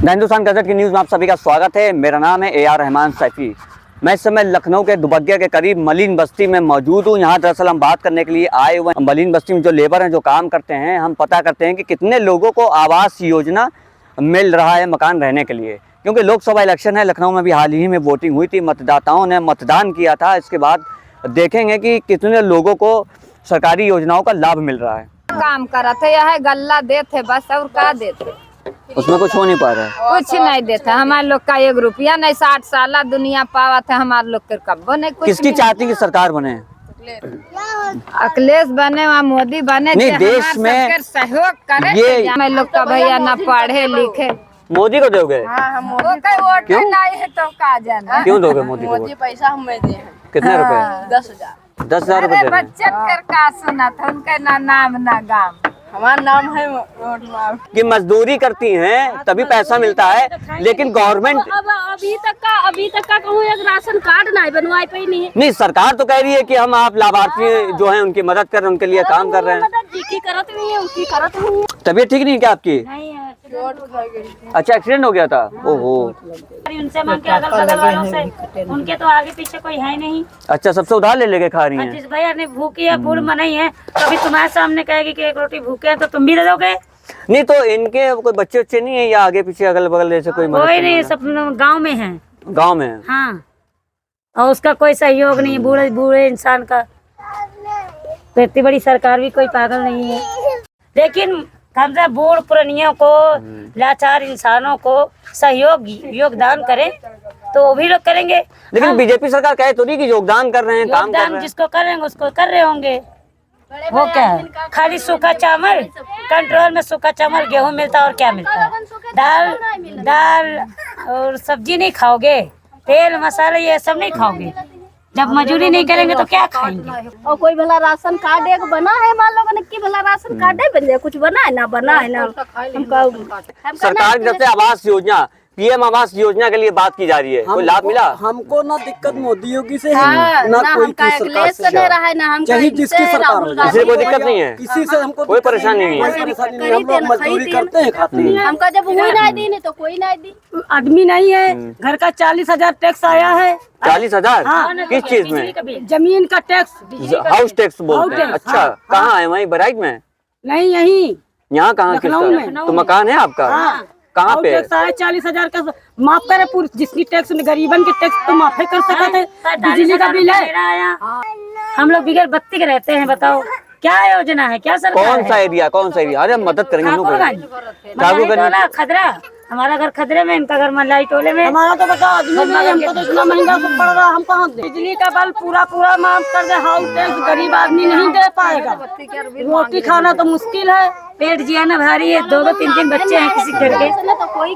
Hindustan gazette की news में आप सभी का स्वागत है। मेरा नाम है AR रहमान सैफी। मैं इस समय लखनऊ के दुबग्गा के करीब मलिन बस्ती में मौजूद हूँ। यहाँ दरअसल हम बात करने के लिए आए हुए हैं। मलिन बस्ती में जो लेबर हैं, जो काम करते हैं, हम पता करते हैं कि कितने लोगों को आवास योजना मिल रहा है मकान रहने के लिए। क्योंकि लोकसभा इलेक्शन है, लखनऊ में भी हाल ही में वोटिंग हुई थी, मतदाताओं ने मतदान किया था। इसके बाद देखेंगे कि कितने लोगों को सरकारी योजनाओं का लाभ मिल रहा है। काम करा थे, यह गल्ला देते बस, और क्या देते, उसमें कुछ हो नहीं पा रहा है, कुछ नहीं देता। हमारे लोग का 1 रुपया नहीं, 60 साल दुनिया पावा था, हमारे लोग के कब्बो नहीं। किसकी चाहती कि सरकार बने? अखिलेश बने वहाँ मोदी बने, नहीं, देश में सहयोग करे। ये हमारे लोग का भैया न पढ़े लिखे। मोदी को दोगे? क्यों नहीं है तो का जाना। क्यों दोगे मोदी को? मोदी पैसा हमें दे हैं। कितने रुपए? 10,000। 10,000 रुपए दे रहे हैं। बच्चन कर का सुना था, उनका ना नाम ना गाम। हमारा नाम है कि मजदूरी करती हैं तभी पैसा मिलता है, लेकिन गवर्नमेंट अब अभी तक का कहूँ एक राशन कार्ड नहीं बनवाई पे नहीं। सरकार तो कह रही है कि हम आप लाभार्थी जो हैं उनकी मदद कर रहे हैं, उनके लिए काम कर रहे हैं। मदद जिसकी करत नहीं है उसकी करत नहीं है। तबीयत ठीक नहीं है क्या आपकी? नहीं है, अच्छा, एक्सीडेंट हो गया था। ओहो, उनसे मांग के अगल बगल वालों से, उनके तो आगे पीछे कोई है नहीं। अच्छा, सबसे उधार ले लेके खा रही हैं। जिस भैया ने भूखी है, बूढ़ मनाई है, कभी तुम्हारे सामने कहेगी कि 1 रोटी भूखे है तो तुम भी दे दोगे? नहीं तो इनके कोई बच्चे अच्छे नहीं है या आगे पीछे अगल बगल जैसे कोई मदद कोई करने नहीं, वाला? सब गाँव में है। गाँव में है। हाँ, और उसका कोई सहयोग नहीं, बूढ़े बूढ़े इंसान का। तो इतनी बड़ी सरकार भी कोई पागल नहीं है, लेकिन कम से बूढ़ पुरानियों को, लाचार इंसानों को योगदान करें तो वो भी लोग करेंगे। लेकिन बीजेपी सरकार कहे तो नहीं कि योगदान कर रहे हैं, काम कर रहे हैं। जिसको करेंगे उसको कर रहे होंगे। वो क्या है, खाली सूखा चावल, कंट्रोल में सूखा चावल गेहूं मिलता और क्या मिलता है? दाल और सब्जी नहीं खाओगे, तेल मसाले ये सब नहीं खाओगे। जब मजदूरी नहीं करेंगे तो क्या खाएंगे? और कोई भला राशन कार्ड एक बना है, मान लोगों ने की भला राशन कार्ड है, बन कुछ बना है ना, बना है ना। सरकार की तरफ से आवास योजना, PM आवास योजना के लिए बात की जा रही है। कोई लाभ मिला? हमको ना दिक्कत मोदी योगी से हाँ, है ना कोई की सरकार से नहीं रहा है ना, हम चाहे जिसकी सरकार हो जाए, किसी को दिक्कत नहीं है, किसी से हमको कोई परेशानी नहीं है। कोई परेशानी नहीं, हम लोग मजदूरी करते हैं, खाते हैं। हमका जब हुई नहीं दी नहीं तो कोई नहीं दी। आदमी नहीं है, घर का 40,000 टैक्स आया है। 40,000? हाँ, किस चीज में? जमीन का टैक्स, हाउस टैक्स बोलते हैं। अच्छा, कहाँ है? वहीं बहराइच में? नहीं यही यहाँ कहाँ? लखनऊ में। तो मकान है आपका? कहाँ पे? टैक्स आया 40,000 का, माफ करे पूरी, जिसकी टैक्स गरीबन के टैक्स तो माफी कर सकते थे। बिजली का बिल है, हम लोग बिगैर बत्ती के रहते हैं। बताओ क्या योजना है, क्या सरकार कौन सा एरिया? कौन सा एरिया? अरे हम मदद करेंगे। खदरा, हमारा घर खदरे में, इनका घर मलाई टोले में। हमारा तो बता आदमी नहीं, हमको तो इतना महंगा सब पड़ रहा, हम कहाँ दे? बिजली का बिल पूरा माफ कर दे। हाउस टैक्स गरीब आदमी नहीं दे पाएगा। रोटी खाना तो मुश्किल है, पेट जियाना भारी है। 2-2, 3-3 बच्चे हैं किसी घर के। तो कोई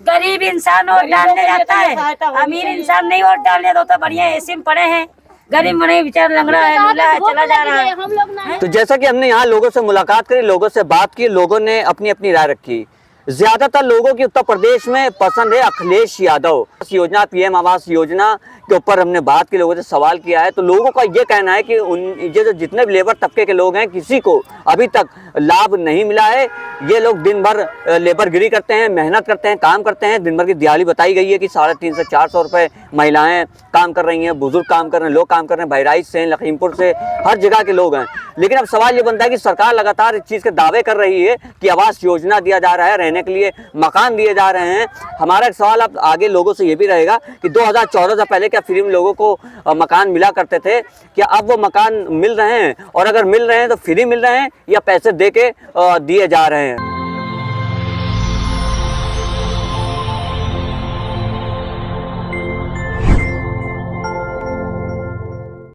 गरीब इंसान वोट डालने जाता है, अमीर इंसान नहीं वोट डालने दो तो बढ़िया एसी में पड़े हैं। गरीब मने बेचारा लंगड़ा है, नीला है, चला जा रहा है। हम लोग ना तो जैसा कि हमने यहाँ लोगों से मुलाकात करी, लोगों से बात की, लोगों ने अपनी अपनी राय रखी। ज्यादातर लोगों की उत्तर प्रदेश में पसंद है अखिलेश यादव। इस योजना, PM आवास योजना के ऊपर हमने बात की, लोगों से सवाल किया है, तो लोगों का ये कहना है कि ये जो जितने भी लेबर तबके के लोग हैं, किसी को अभी तक लाभ नहीं मिला है। ये लोग दिन भर लेबरगिरी करते हैं, मेहनत करते हैं, काम करते हैं। दिन भर की दिहाड़ी बताई गई है कि 350 से 400 रुपए महिलाएं काम कर रही हैं, बुजुर्ग काम कर रहे हैं, लोग काम कर रहे हैं, बहराइच से, लखीमपुर से, हर जगह के लोग हैं। लेकिन अब सवाल ये बनता है कि सरकार लगातार इस चीज़ के दावे कर रही है कि आवास योजना दिया जा रहा है, रहने के लिए मकान दिए जा रहे हैं। हमारा एक सवाल अब आगे लोगों से ये भी रहेगा कि 2014 से पहले क्या फ्री में लोगों को मकान मिला करते थे? क्या अब वो मकान मिल रहे हैं? और अगर मिल रहे हैं तो फ्री मिल रहे हैं या पैसे दे के दिए जा रहे हैं?